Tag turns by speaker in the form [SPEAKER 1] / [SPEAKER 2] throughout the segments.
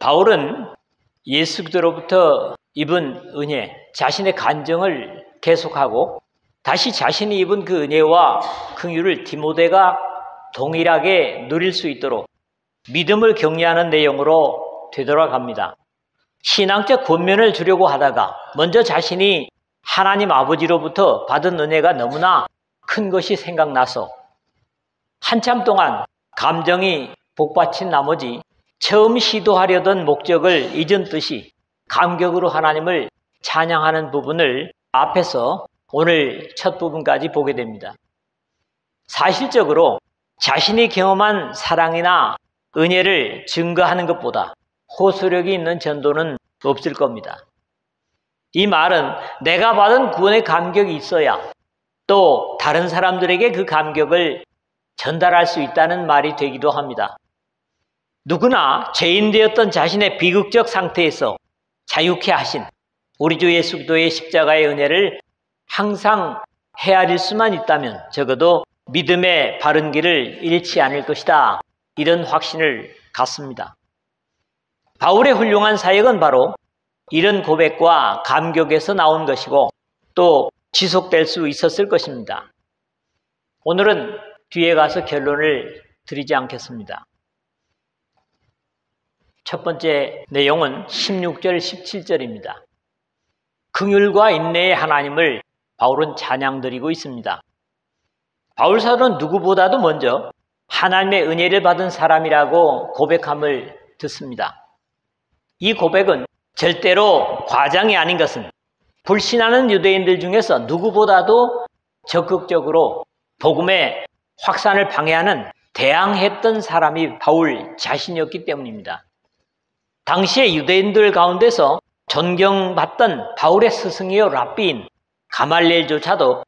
[SPEAKER 1] 바울은 예수 그리스도로부터 입은 은혜, 자신의 간증을 계속하고 다시 자신이 입은 그 은혜와 긍휼을 디모데가 동일하게 누릴 수 있도록 믿음을 격려하는 내용으로 되돌아갑니다. 신앙적 권면을 주려고 하다가 먼저 자신이 하나님 아버지로부터 받은 은혜가 너무나 큰 것이 생각나서 한참 동안 감정이 복받친 나머지 처음 시도하려던 목적을 잊은 듯이 감격으로 하나님을 찬양하는 부분을 앞에서 오늘 첫 부분까지 보게 됩니다. 사실적으로 자신이 경험한 사랑이나 은혜를 증거하는 것보다 호소력이 있는 전도는 없을 겁니다. 이 말은 내가 받은 구원의 감격이 있어야 또 다른 사람들에게 그 감격을 전달할 수 있다는 말이 되기도 합니다. 누구나 죄인 되었던 자신의 비극적 상태에서 자유케 하신 우리 주 예수 그리스도의 십자가의 은혜를 항상 헤아릴 수만 있다면 적어도 믿음의 바른 길을 잃지 않을 것이다. 이런 확신을 갖습니다. 바울의 훌륭한 사역은 바로 이런 고백과 감격에서 나온 것이고 또 지속될 수 있었을 것입니다. 오늘은 뒤에 가서 결론을 드리지 않겠습니다. 첫 번째 내용은 16절, 17절입니다. 긍휼과 인내의 하나님을 바울은 찬양드리고 있습니다. 바울 사도는 누구보다도 먼저 하나님의 은혜를 받은 사람이라고 고백함을 듣습니다. 이 고백은 절대로 과장이 아닌 것은 불신하는 유대인들 중에서 누구보다도 적극적으로 복음의 확산을 방해하는 대항했던 사람이 바울 자신이었기 때문입니다. 당시의 유대인들 가운데서 존경받던 바울의 스승이요 랍비인 가말리엘조차도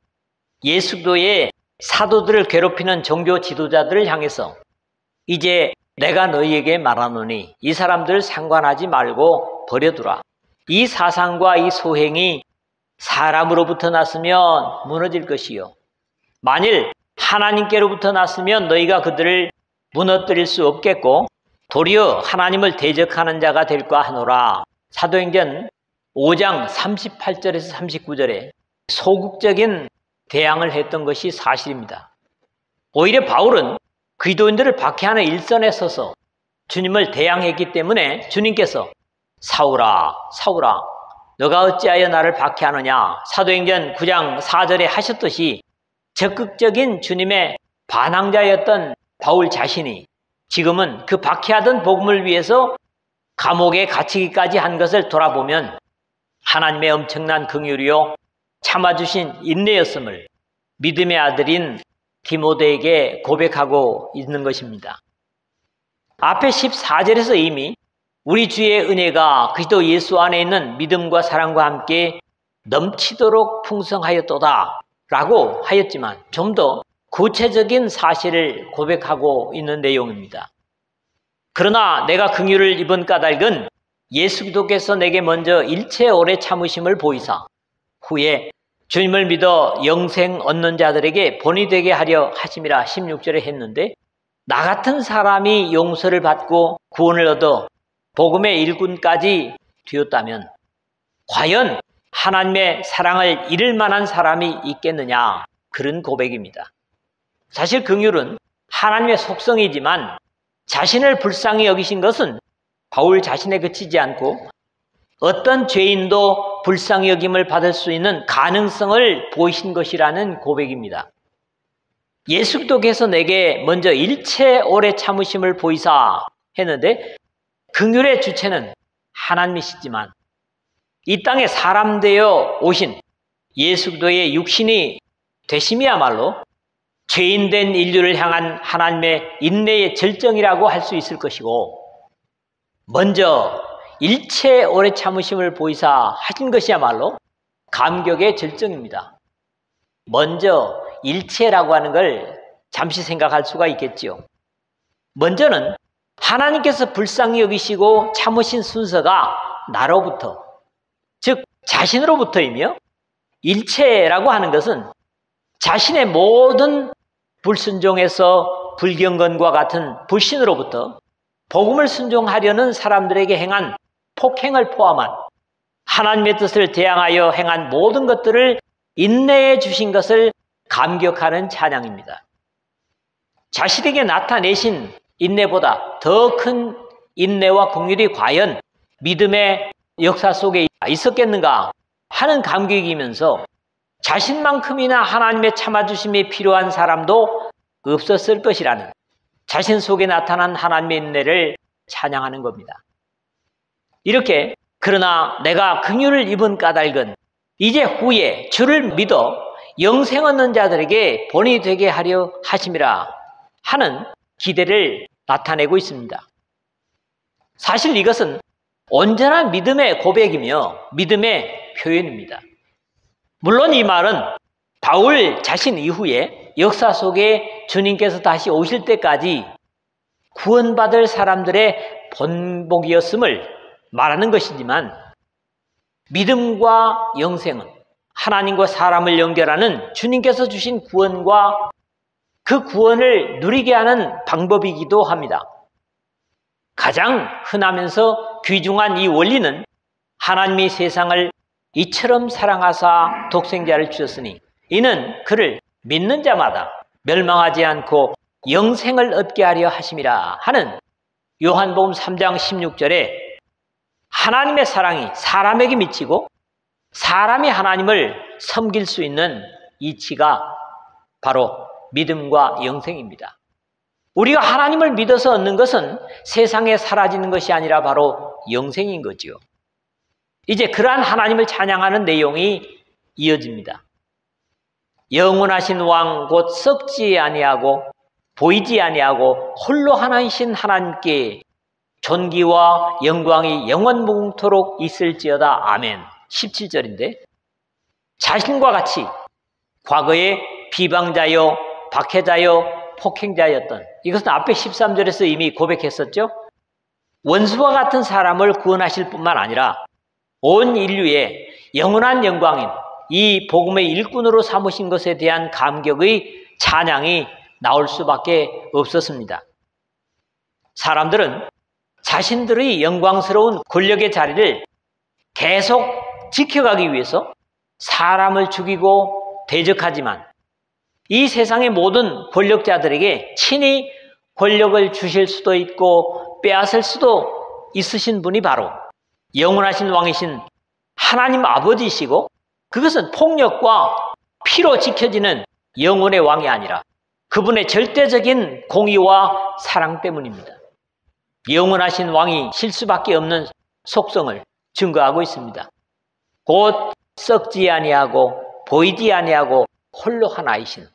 [SPEAKER 1] 예수도의 사도들을 괴롭히는 종교 지도자들을 향해서 이제 내가 너희에게 말하노니 이 사람들 상관하지 말고 버려두라. 이 사상과 이 소행이 사람으로부터 났으면 무너질 것이요 만일 하나님께로부터 났으면 너희가 그들을 무너뜨릴 수 없겠고 도리어 하나님을 대적하는 자가 될까 하노라. 사도행전 5장 38절에서 39절에 소극적인 대항을 했던 것이 사실입니다. 오히려 바울은 기도인들을 박해하는 일선에 서서 주님을 대항했기 때문에 주님께서 사울아 사울아 너가 어찌하여 나를 박해하느냐. 사도행전 9장 4절에 하셨듯이 적극적인 주님의 반항자였던 바울 자신이 지금은 그 박해하던 복음을 위해서 감옥에 갇히기까지 한 것을 돌아보면 하나님의 엄청난 긍휼이요 참아주신 인내였음을 믿음의 아들인 디모데에게 고백하고 있는 것입니다. 앞에 14절에서 이미 우리 주의 은혜가 그리스도 예수 안에 있는 믿음과 사랑과 함께 넘치도록 풍성하였도다 라고 하였지만 좀 더 구체적인 사실을 고백하고 있는 내용입니다. 그러나 내가 긍휼을 입은 까닭은 예수 그리스도께서 내게 먼저 일체 오래 참으심을 보이사 후에 주님을 믿어 영생 얻는 자들에게 본이 되게 하려 하심이라 16절에 했는데 나 같은 사람이 용서를 받고 구원을 얻어 복음의 일꾼까지 되었다면 과연 하나님의 사랑을 잃을 만한 사람이 있겠느냐. 그런 고백입니다. 사실 긍휼은 하나님의 속성이지만 자신을 불쌍히 여기신 것은 바울 자신에 그치지 않고 어떤 죄인도 불쌍히 여김을 받을 수 있는 가능성을 보이신 것이라는 고백입니다. 예수 그리스도께서 내게 먼저 일체 오래 참으심을 보이사 했는데 긍휼의 주체는 하나님이시지만 이 땅에 사람 되어 오신 예수 그리스도의 육신이 되심이야말로 죄인된 인류를 향한 하나님의 인내의 절정이라고 할 수 있을 것이고 먼저 일체 오래 참으심을 보이사 하신 것이야말로 감격의 절정입니다. 먼저 일체라고 하는 걸 잠시 생각할 수가 있겠지요. 먼저는 하나님께서 불쌍히 여기시고 참으신 순서가 나로부터 즉 자신으로부터이며 일체라고 하는 것은 자신의 모든 불순종에서 불경건과 같은 불신으로부터 복음을 순종하려는 사람들에게 행한 폭행을 포함한 하나님의 뜻을 대항하여 행한 모든 것들을 인내해 주신 것을 감격하는 찬양입니다. 자신에게 나타내신 인내보다 더 큰 인내와 긍휼이 과연 믿음의 역사 속에 있었겠는가 하는 감격이면서 자신만큼이나 하나님의 참아주심이 필요한 사람도 없었을 것이라는 자신 속에 나타난 하나님의 인내를 찬양하는 겁니다. 이렇게 그러나 내가 긍휼을 입은 까닭은 이제 후에 주를 믿어 영생 얻는 자들에게 본이 되게 하려 하심이라 하는 기대를 나타내고 있습니다. 사실 이것은 온전한 믿음의 고백이며 믿음의 표현입니다. 물론 이 말은 바울 자신 이후에 역사 속에 주님께서 다시 오실 때까지 구원받을 사람들의 본복이었음을 말하는 것이지만 믿음과 영생은 하나님과 사람을 연결하는 주님께서 주신 구원과 그 구원을 누리게 하는 방법이기도 합니다. 가장 흔하면서 귀중한 이 원리는 하나님이 세상을 이처럼 사랑하사 독생자를 주셨으니 이는 그를 믿는 자마다 멸망하지 않고 영생을 얻게 하려 하심이라 하는 요한복음 3장 16절에 하나님의 사랑이 사람에게 미치고 사람이 하나님을 섬길 수 있는 이치가 바로 믿음과 영생입니다. 우리가 하나님을 믿어서 얻는 것은 세상에 사라지는 것이 아니라 바로 영생인 거지요. 이제 그러한 하나님을 찬양하는 내용이 이어집니다. 영원하신 왕 곧 썩지 아니하고 보이지 아니하고 홀로 하나이신 하나님께 존귀와 영광이 영원무궁토록 있을지어다. 아멘. 17절인데 자신과 같이 과거에 비방자요 박해자요 폭행자였던 이것은 앞에 13절에서 이미 고백했었죠. 원수와 같은 사람을 구원하실 뿐만 아니라 온 인류의 영원한 영광인 이 복음의 일꾼으로 삼으신 것에 대한 감격의 찬양이 나올 수밖에 없었습니다. 사람들은 자신들의 영광스러운 권력의 자리를 계속 지켜가기 위해서 사람을 죽이고 대적하지만 이 세상의 모든 권력자들에게 친히 권력을 주실 수도 있고 빼앗을 수도 있으신 분이 바로 영원하신 왕이신 하나님 아버지이시고 그것은 폭력과 피로 지켜지는 영원의 왕이 아니라 그분의 절대적인 공의와 사랑 때문입니다. 영원하신 왕이 실 수밖에 없는 속성을 증거하고 있습니다. 곧 썩지 아니하고 보이지 아니하고 홀로 하나이신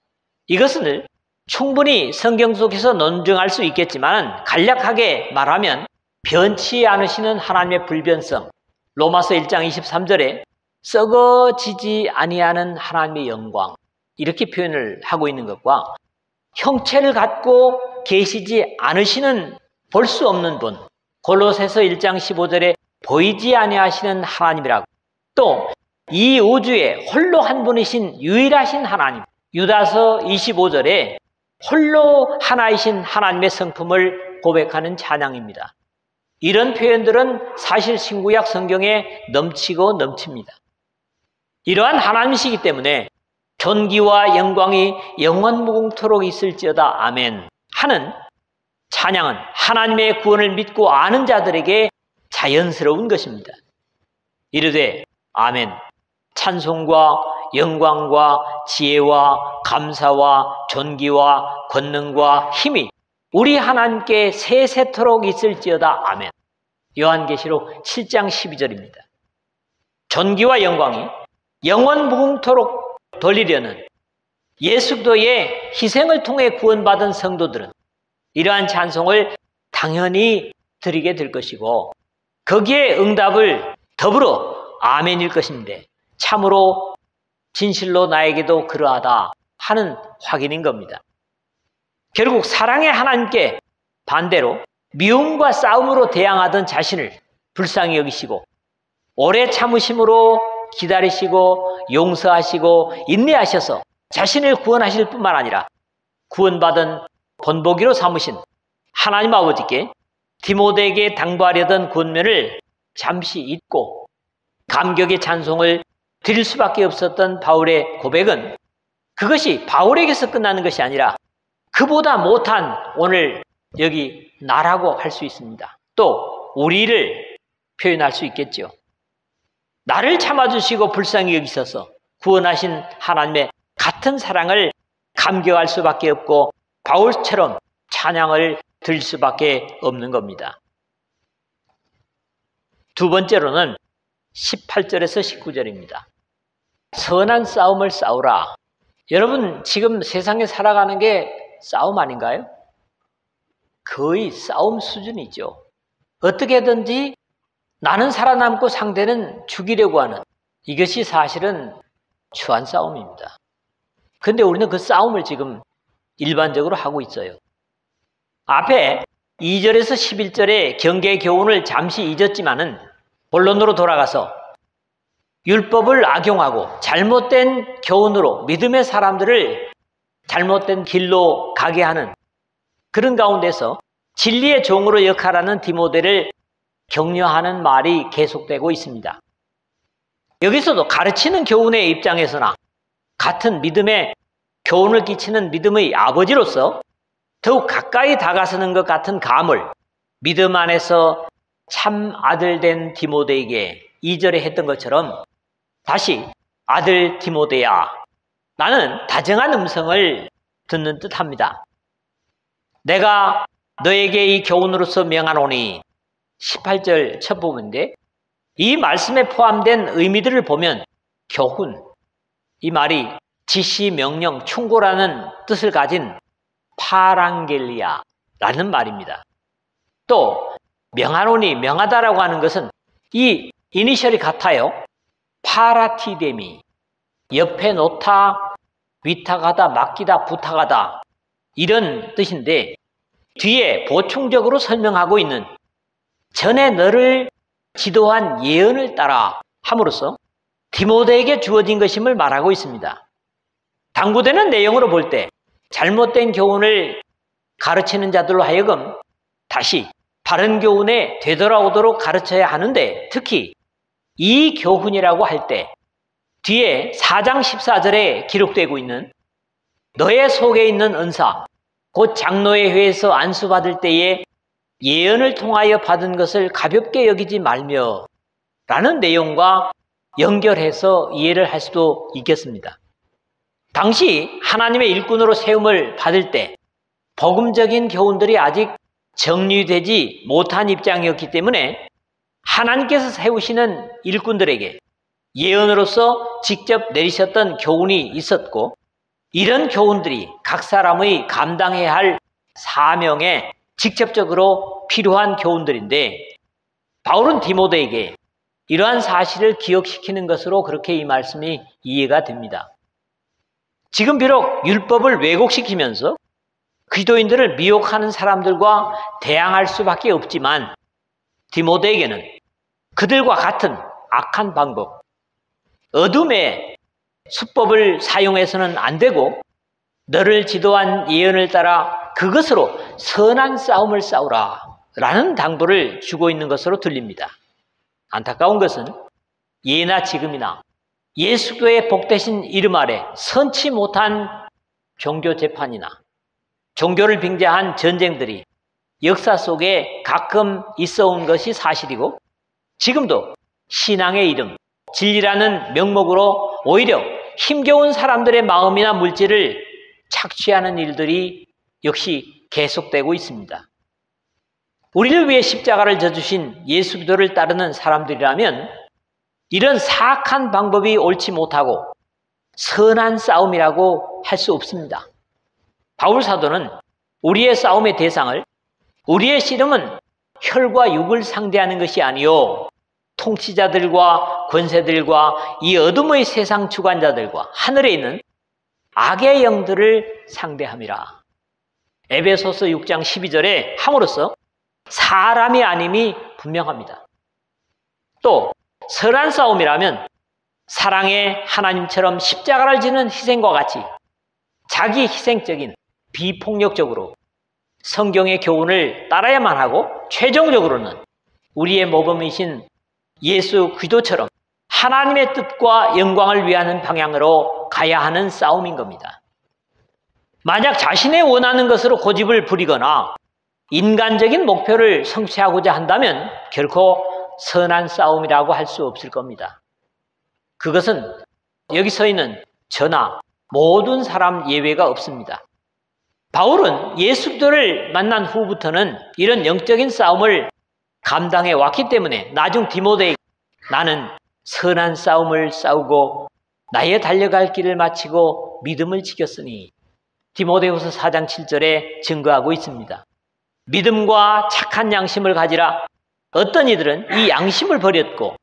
[SPEAKER 1] 이것을 충분히 성경 속에서 논증할 수 있겠지만 간략하게 말하면 변치 않으시는 하나님의 불변성 로마서 1장 23절에 썩어지지 아니하는 하나님의 영광 이렇게 표현을 하고 있는 것과 형체를 갖고 계시지 않으시는 볼 수 없는 분 골로새서 1장 15절에 보이지 아니하시는 하나님이라고 또 이 우주에 홀로 한 분이신 유일하신 하나님 유다서 25절에 홀로 하나이신 하나님의 성품을 고백하는 찬양입니다. 이런 표현들은 사실 신구약 성경에 넘치고 넘칩니다. 이러한 하나님이시기 때문에 존귀와 영광이 영원무궁토록 있을지어다 아멘 하는 찬양은 하나님의 구원을 믿고 아는 자들에게 자연스러운 것입니다. 이르되 아멘 찬송과 영광과 지혜와 감사와 존귀와 권능과 힘이 우리 하나님께 세세토록 있을지어다 아멘. 요한계시록 7장 12절입니다. 존귀와 영광이 영원무궁토록 돌리려는 예수 그리스도의 희생을 통해 구원받은 성도들은 이러한 찬송을 당연히 드리게 될 것이고 거기에 응답을 더불어 아멘일 것인데 참으로 진실로 나에게도 그러하다 하는 확인인 겁니다. 결국 사랑의 하나님께 반대로 미움과 싸움으로 대항하던 자신을 불쌍히 여기시고 오래 참으심으로 기다리시고 용서하시고 인내하셔서 자신을 구원하실 뿐만 아니라 구원받은 본보기로 삼으신 하나님 아버지께 디모데에게 당부하려던 권면을 잠시 잊고 감격의 찬송을 드릴 수밖에 없었던 바울의 고백은 그것이 바울에게서 끝나는 것이 아니라 그보다 못한 오늘 여기 나라고 할 수 있습니다. 또 우리를 표현할 수 있겠죠. 나를 참아주시고 불쌍히 여기셔서 구원하신 하나님의 같은 사랑을 감격할 수밖에 없고 바울처럼 찬양을 드릴 수밖에 없는 겁니다. 두 번째로는 18절에서 19절입니다. 선한 싸움을 싸우라. 여러분 지금 세상에 살아가는 게 싸움 아닌가요? 거의 싸움 수준이죠. 어떻게든지 나는 살아남고 상대는 죽이려고 하는 이것이 사실은 추한 싸움입니다. 그런데 우리는 그 싸움을 지금 일반적으로 하고 있어요. 앞에 2절에서 11절의 경계 교훈을 잠시 잊었지만은 본론으로 돌아가서 율법을 악용하고 잘못된 교훈으로 믿음의 사람들을 잘못된 길로 가게 하는 그런 가운데서 진리의 종으로 역할하는 디모데를 격려하는 말이 계속되고 있습니다. 여기서도 가르치는 교훈의 입장에서나 같은 믿음의 교훈을 끼치는 믿음의 아버지로서 더욱 가까이 다가서는 것 같은 감을 믿음 안에서 참 아들 된 디모데에게 2절에 했던 것처럼 다시 아들 디모데야, 나는 다정한 음성을 듣는 듯합니다. 내가 너에게 이 교훈으로서 명하노니 18절 첫 부분인데 이 말씀에 포함된 의미들을 보면 교훈, 이 말이 지시, 명령, 충고라는 뜻을 가진 파랑겔리아라는 말입니다. 또 명하노니, 명하다라고 하는 것은 이 이니셜이 같아요. 파라티데미, 옆에 놓다, 위탁하다, 맡기다, 부탁하다 이런 뜻인데 뒤에 보충적으로 설명하고 있는 전에 너를 지도한 예언을 따라 함으로써 디모데에게 주어진 것임을 말하고 있습니다. 당부되는 내용으로 볼 때 잘못된 교훈을 가르치는 자들로 하여금 다시 바른 교훈에 되돌아오도록 가르쳐야 하는데 특히 이 교훈이라고 할 때 뒤에 4장 14절에 기록되고 있는 너의 속에 있는 은사, 곧 장로의 회에서 안수받을 때에 예언을 통하여 받은 것을 가볍게 여기지 말며 라는 내용과 연결해서 이해를 할 수도 있겠습니다. 당시 하나님의 일꾼으로 세움을 받을 때 복음적인 교훈들이 아직 정리되지 못한 입장이었기 때문에 하나님께서 세우시는 일꾼들에게 예언으로서 직접 내리셨던 교훈이 있었고 이런 교훈들이 각 사람의 감당해야 할 사명에 직접적으로 필요한 교훈들인데 바울은 디모데에게 이러한 사실을 기억시키는 것으로 그렇게 이 말씀이 이해가 됩니다. 지금 비록 율법을 왜곡시키면서 그리스도인들을 미혹하는 사람들과 대항할 수밖에 없지만 디모데에게는 그들과 같은 악한 방법, 어둠의 수법을 사용해서는 안 되고 너를 지도한 예언을 따라 그것으로 선한 싸움을 싸우라 라는 당부를 주고 있는 것으로 들립니다. 안타까운 것은 예나 지금이나 예수교의 복되신 이름 아래 선치 못한 종교 재판이나 종교를 빙자한 전쟁들이 역사 속에 가끔 있어온 것이 사실이고 지금도 신앙의 이름, 진리라는 명목으로 오히려 힘겨운 사람들의 마음이나 물질을 착취하는 일들이 역시 계속되고 있습니다. 우리를 위해 십자가를 져주신 예수 그리스도를 따르는 사람들이라면 이런 사악한 방법이 옳지 못하고 선한 싸움이라고 할 수 없습니다. 바울 사도는 우리의 싸움의 대상을 우리의 씨름은 혈과 육을 상대하는 것이 아니요 통치자들과 권세들과 이 어둠의 세상 주관자들과 하늘에 있는 악의 영들을 상대함이라. 에베소서 6장 12절에 함으로써 사람이 아님이 분명합니다. 또 선한 싸움이라면 사랑의 하나님처럼 십자가를 지는 희생과 같이 자기 희생적인 비폭력적으로 성경의 교훈을 따라야만 하고 최종적으로는 우리의 모범이신 예수 그리스도처럼 하나님의 뜻과 영광을 위하는 방향으로 가야 하는 싸움인 겁니다. 만약 자신의 원하는 것으로 고집을 부리거나 인간적인 목표를 성취하고자 한다면 결코 선한 싸움이라고 할 수 없을 겁니다. 그것은 여기 서 있는 저나 모든 사람 예외가 없습니다. 바울은 예수 그리스도를 만난 후부터는 이런 영적인 싸움을 감당해 왔기 때문에 나중 디모데에게 나는 선한 싸움을 싸우고 나의 달려갈 길을 마치고 믿음을 지켰으니 디모데후서 4장 7절에 증거하고 있습니다. 믿음과 착한 양심을 가지라. 어떤 이들은 이 양심을 버렸고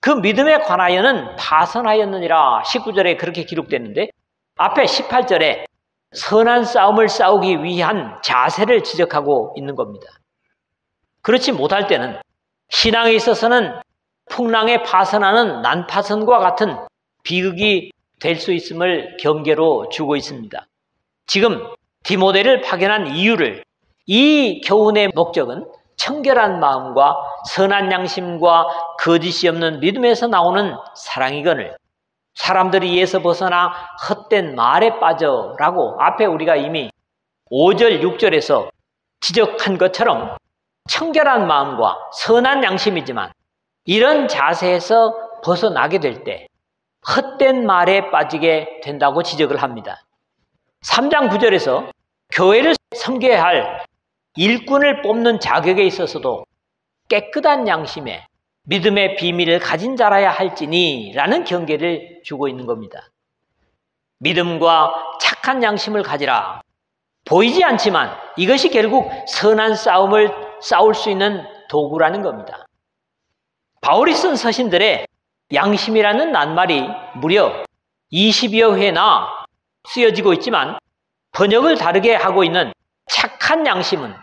[SPEAKER 1] 그 믿음에 관하여는 파선하였느니라. 19절에 그렇게 기록됐는데 앞에 18절에 선한 싸움을 싸우기 위한 자세를 지적하고 있는 겁니다. 그렇지 못할 때는 신앙에 있어서는 풍랑에 파선하는 난파선과 같은 비극이 될 수 있음을 경계로 주고 있습니다. 지금 디모데를 파견한 이유를, 이 교훈의 목적은 청결한 마음과 선한 양심과 거짓이 없는 믿음에서 나오는 사랑이거늘 사람들이 이에서 벗어나 헛된 말에 빠져라고 앞에 우리가 이미 5절, 6절에서 지적한 것처럼 청결한 마음과 선한 양심이지만 이런 자세에서 벗어나게 될 때 헛된 말에 빠지게 된다고 지적을 합니다. 3장 9절에서 교회를 섬겨야 할 일꾼을 뽑는 자격에 있어서도 깨끗한 양심에 믿음의 비밀을 가진 자라야 할지니 라는 경계를 주고 있는 겁니다. 믿음과 착한 양심을 가지라. 보이지 않지만 이것이 결국 선한 싸움을 싸울 수 있는 도구라는 겁니다. 바울이 쓴 서신들의 양심이라는 낱말이 무려 20여 회나 쓰여지고 있지만 번역을 다르게 하고 있는 착한 양심은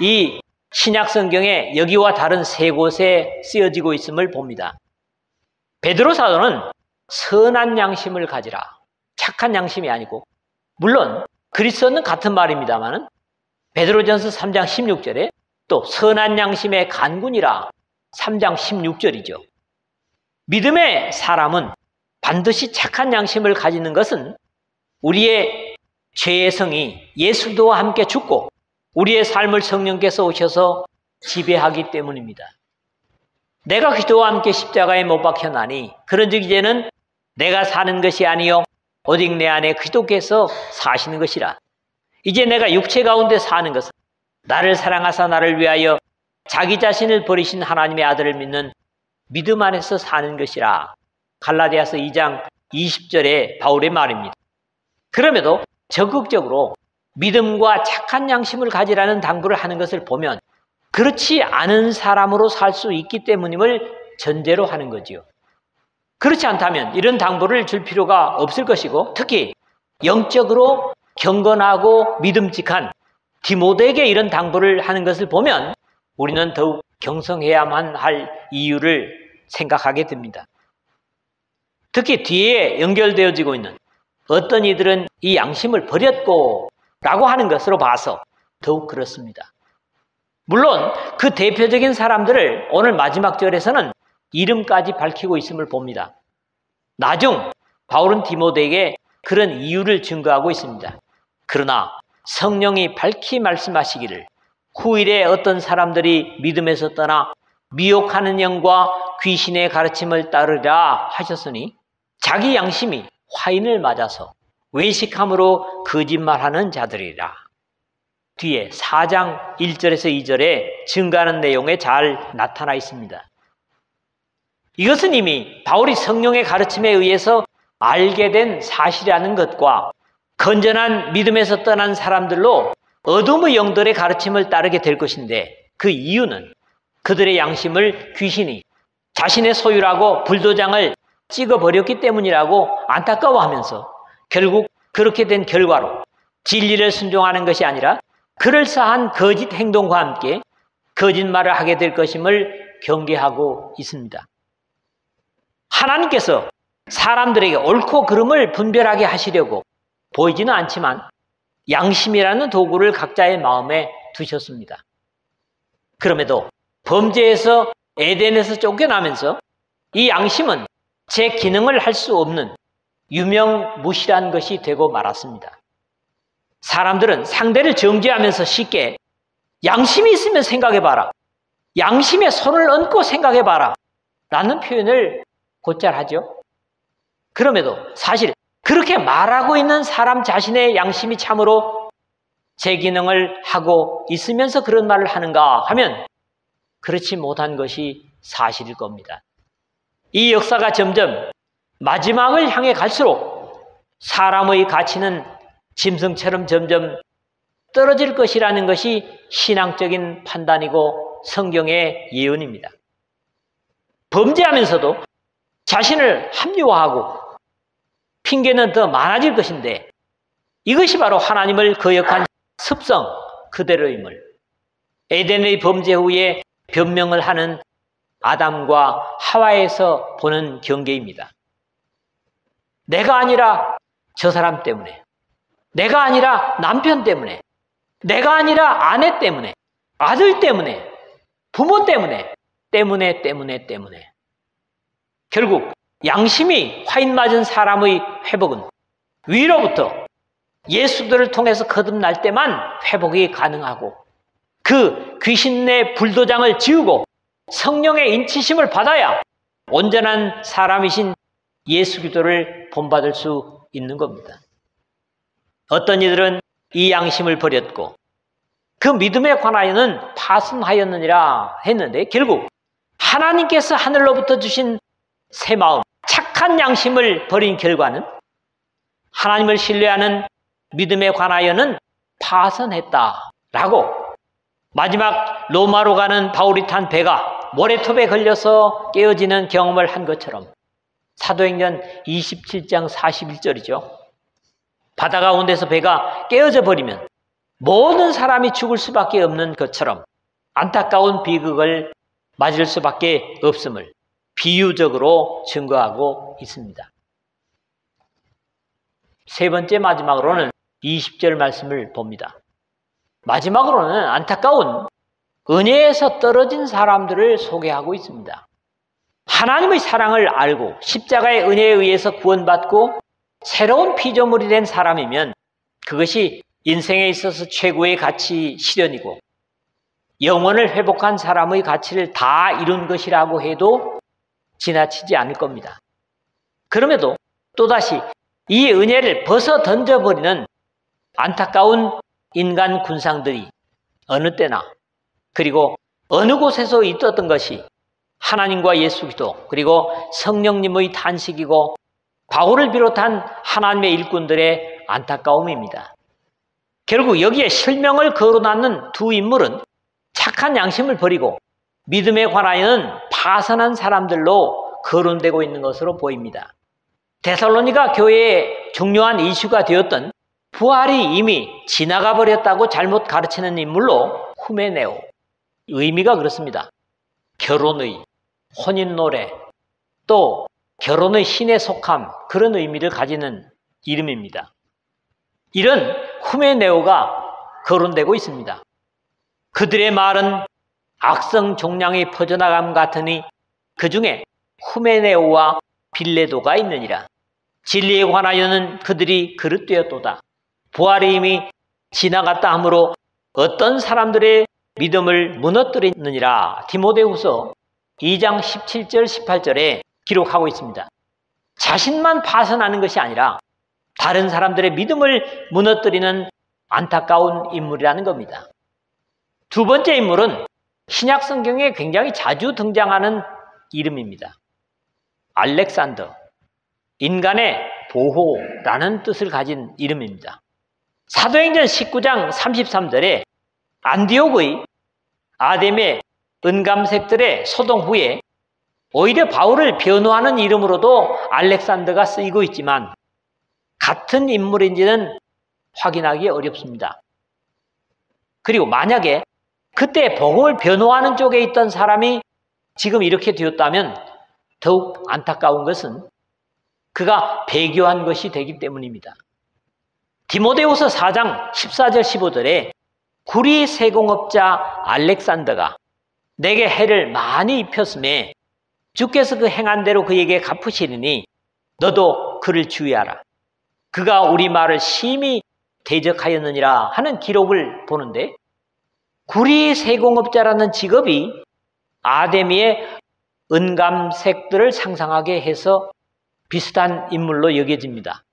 [SPEAKER 1] 이 신약 성경에 여기와 다른 3곳에 쓰여지고 있음을 봅니다. 베드로 사도는 선한 양심을 가지라. 착한 양심이 아니고, 물론 그리스어는 같은 말입니다만 베드로전서 3장 16절에 또 선한 양심의 간군이라 3장 16절이죠. 믿음의 사람은 반드시 착한 양심을 가지는 것은 우리의 죄의 성이 예수 그리스도와 함께 죽고 우리의 삶을 성령께서 오셔서 지배하기 때문입니다. 내가 그리스도와 함께 십자가에 못 박혀나니 그런즉 이제는 내가 사는 것이 아니요 오직 내 안에 그리스도께서 사시는 것이라. 이제 내가 육체 가운데 사는 것은 나를 사랑하사 나를 위하여 자기 자신을 버리신 하나님의 아들을 믿는 믿음 안에서 사는 것이라. 갈라디아서 2장 20절의 바울의 말입니다. 그럼에도 적극적으로 믿음과 착한 양심을 가지라는 당부를 하는 것을 보면 그렇지 않은 사람으로 살 수 있기 때문임을 전제로 하는 거지요. 그렇지 않다면 이런 당부를 줄 필요가 없을 것이고, 특히 영적으로 경건하고 믿음직한 디모데에게 이런 당부를 하는 것을 보면 우리는 더욱 경성해야만 할 이유를 생각하게 됩니다. 특히 뒤에 연결되어지고 있는 어떤 이들은 이 양심을 버렸고 라고 하는 것으로 봐서 더욱 그렇습니다. 물론 그 대표적인 사람들을 오늘 마지막 절에서는 이름까지 밝히고 있음을 봅니다. 나중 바울은 디모데에게 그런 이유를 증거하고 있습니다. 그러나 성령이 밝히 말씀하시기를 후일에 어떤 사람들이 믿음에서 떠나 미혹하는 영과 귀신의 가르침을 따르라 하셨으니 자기 양심이 화인을 맞아서 외식함으로 거짓말하는 자들이라. 뒤에 4장 1절에서 2절에 증가하는 내용에 잘 나타나 있습니다. 이것은 이미 바울이 성령의 가르침에 의해서 알게 된 사실이라는 것과 건전한 믿음에서 떠난 사람들로 어둠의 영들의 가르침을 따르게 될 것인데, 그 이유는 그들의 양심을 귀신이 자신의 소유라고 불도장을 찍어버렸기 때문이라고 안타까워하면서 결국 그렇게 된 결과로 진리를 순종하는 것이 아니라 그럴싸한 거짓 행동과 함께 거짓말을 하게 될 것임을 경계하고 있습니다. 하나님께서 사람들에게 옳고 그름을 분별하게 하시려고 보이지는 않지만 양심이라는 도구를 각자의 마음에 두셨습니다. 그럼에도 범죄에서 에덴에서 쫓겨나면서 이 양심은 제 기능을 할 수 없는 유명무실한 것이 되고 말았습니다. 사람들은 상대를 정죄하면서 쉽게 양심이 있으면 생각해봐라, 양심에 손을 얹고 생각해봐라 라는 표현을 곧잘 하죠. 그럼에도 사실 그렇게 말하고 있는 사람 자신의 양심이 참으로 제 기능을 하고 있으면서 그런 말을 하는가 하면 그렇지 못한 것이 사실일 겁니다. 이 역사가 점점 마지막을 향해 갈수록 사람의 가치는 짐승처럼 점점 떨어질 것이라는 것이 신앙적인 판단이고 성경의 예언입니다. 범죄하면서도 자신을 합리화하고 핑계는 더 많아질 것인데 이것이 바로 하나님을 거역한 습성 그대로임을 에덴의 범죄 후에 변명을 하는 아담과 하와에서 보는 경계입니다. 내가 아니라 저 사람 때문에, 내가 아니라 남편 때문에, 내가 아니라 아내 때문에, 아들 때문에, 부모 때문에, 때문에 결국 양심이 화인 맞은 사람의 회복은 위로부터 예수들을 통해서 거듭날 때만 회복이 가능하고 그 귀신의 불도장을 지우고 성령의 인치심을 받아야 온전한 사람이신 예수 그리스도를 본받을 수 있는 겁니다. 어떤 이들은 이 양심을 버렸고 그 믿음에 관하여는 파선하였느니라 했는데 결국 하나님께서 하늘로부터 주신 새 마음, 착한 양심을 버린 결과는 하나님을 신뢰하는 믿음에 관하여는 파선했다라고 마지막 로마로 가는 바울이 탄 배가 모래톱에 걸려서 깨어지는 경험을 한 것처럼 사도행전 27장 41절이죠. 바다 가운데서 배가 깨어져 버리면 모든 사람이 죽을 수밖에 없는 것처럼 안타까운 비극을 맞을 수밖에 없음을 비유적으로 증거하고 있습니다. 세 번째 마지막으로는 20절 말씀을 봅니다. 마지막으로는 안타까운 은혜에서 떨어진 사람들을 소개하고 있습니다. 하나님의 사랑을 알고 십자가의 은혜에 의해서 구원받고 새로운 피조물이 된 사람이면 그것이 인생에 있어서 최고의 가치 실현이고 영혼을 회복한 사람의 가치를 다 이룬 것이라고 해도 지나치지 않을 겁니다. 그럼에도 또다시 이 은혜를 벗어 던져버리는 안타까운 인간 군상들이 어느 때나 그리고 어느 곳에서 있었던 것이 하나님과 예수 그리스도 그리고 성령님의 탄식이고 바울을 비롯한 하나님의 일꾼들의 안타까움입니다. 결국 여기에 실명을 거론하는 두 인물은 착한 양심을 버리고 믿음에 관하여는 파선한 사람들로 거론되고 있는 것으로 보입니다. 데살로니가 교회의 중요한 이슈가 되었던 부활이 이미 지나가 버렸다고 잘못 가르치는 인물로 후메네오, 의미가 그렇습니다. 결혼의, 혼인노래, 또 결혼의 신에 속함, 그런 의미를 가지는 이름입니다. 이런 후메네오가 거론되고 있습니다. 그들의 말은 악성 종량이 퍼져나감 같으니 그 중에 후메네오와 빌레도가 있느니라. 진리에 관하여는 그들이 그릇되었도다. 부활이 이미 지나갔다 하므로 어떤 사람들의 믿음을 무너뜨리느니라. 디모데후서 2장 17절 18절에 기록하고 있습니다. 자신만 파선하는 것이 아니라 다른 사람들의 믿음을 무너뜨리는 안타까운 인물이라는 겁니다. 두 번째 인물은 신약 성경에 굉장히 자주 등장하는 이름입니다. 알렉산더, 인간의 보호라는 뜻을 가진 이름입니다. 사도행전 19장 33절에 안디옥의 아뎀의 은감색들의 소동 후에 오히려 바울을 변호하는 이름으로도 알렉산더가 쓰이고 있지만 같은 인물인지는 확인하기 어렵습니다. 그리고 만약에 그때 복음을 변호하는 쪽에 있던 사람이 지금 이렇게 되었다면 더욱 안타까운 것은 그가 배교한 것이 되기 때문입니다. 디모데후서 4장 14절 15절에 구리 세공업자 알렉산더가 내게 해를 많이 입혔음에 주께서 그 행한 대로 그에게 갚으시리니 너도 그를 주의하라. 그가 우리 말을 심히 대적하였느니라 하는 기록을 보는데, 구리 세공업자라는 직업이 아데미의 은감색들을 상상하게 해서 비슷한 인물로 여겨집니다.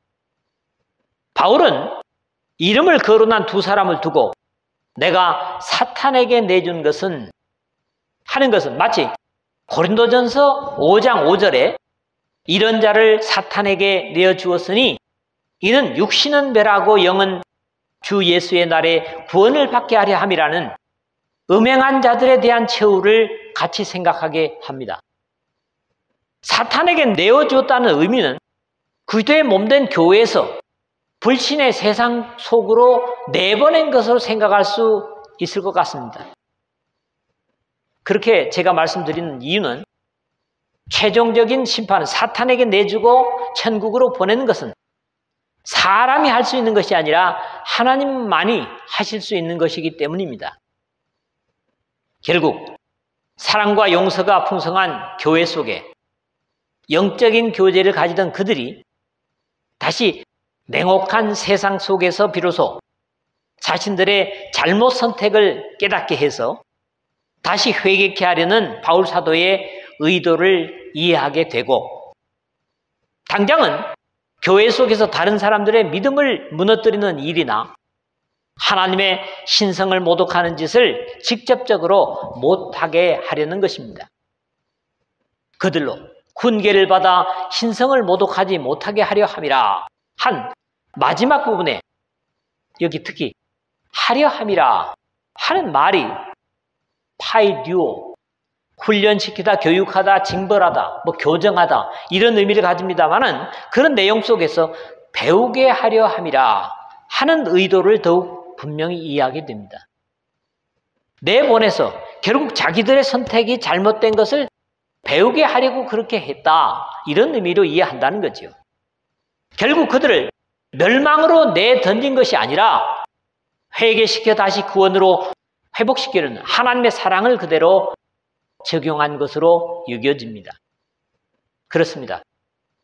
[SPEAKER 1] 바울은 이름을 거론한 두 사람을 두고 내가 사탄에게 내준 것은 하는 것은 마치 고린도전서 5장 5절에 이런 자를 사탄에게 내어주었으니 이는 육신은 멸하고 영은 주 예수의 날에 구원을 받게 하려 함이라는 음행한 자들에 대한 최후를 같이 생각하게 합니다. 사탄에게 내어주었다는 의미는 그리스도의 몸된 교회에서 불신의 세상 속으로 내보낸 것으로 생각할 수 있을 것 같습니다. 그렇게 제가 말씀드리는 이유는 최종적인 심판은 사탄에게 내주고 천국으로 보내는 것은 사람이 할 수 있는 것이 아니라 하나님만이 하실 수 있는 것이기 때문입니다. 결국 사랑과 용서가 풍성한 교회 속에 영적인 교제를 가지던 그들이 다시 냉혹한 세상 속에서 비로소 자신들의 잘못 선택을 깨닫게 해서 다시 회개케 하려는 바울 사도의 의도를 이해하게 되고, 당장은 교회 속에서 다른 사람들의 믿음을 무너뜨리는 일이나 하나님의 신성을 모독하는 짓을 직접적으로 못하게 하려는 것입니다. 그들로 훈계를 받아 신성을 모독하지 못하게 하려 함이라 한 마지막 부분에 여기 특히 하려 함이라 하는 말이 파이듀오, 훈련시키다, 교육하다, 징벌하다, 교정하다 이런 의미를 가집니다만은 그런 내용 속에서 배우게 하려 함이라 하는 의도를 더욱 분명히 이해하게 됩니다. 내보내서 결국 자기들의 선택이 잘못된 것을 배우게 하려고 그렇게 했다, 이런 의미로 이해한다는 거죠. 결국 그들을 멸망으로 내던진 것이 아니라 회개시켜 다시 구원으로 회복시키는 하나님의 사랑을 그대로 적용한 것으로 여겨집니다. 그렇습니다.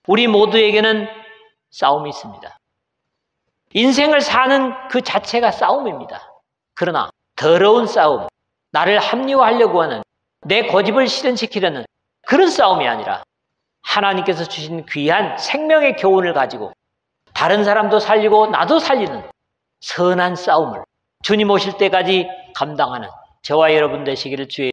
[SPEAKER 1] 우리 모두에게는 싸움이 있습니다. 인생을 사는 그 자체가 싸움입니다. 그러나 더러운 싸움, 나를 합리화하려고 하는, 내 고집을 실현시키려는 그런 싸움이 아니라 하나님께서 주신 귀한 생명의 교훈을 가지고 다른 사람도 살리고 나도 살리는 선한 싸움을 주님 오실 때까지 감당하는 저와 여러분 되시기를 주의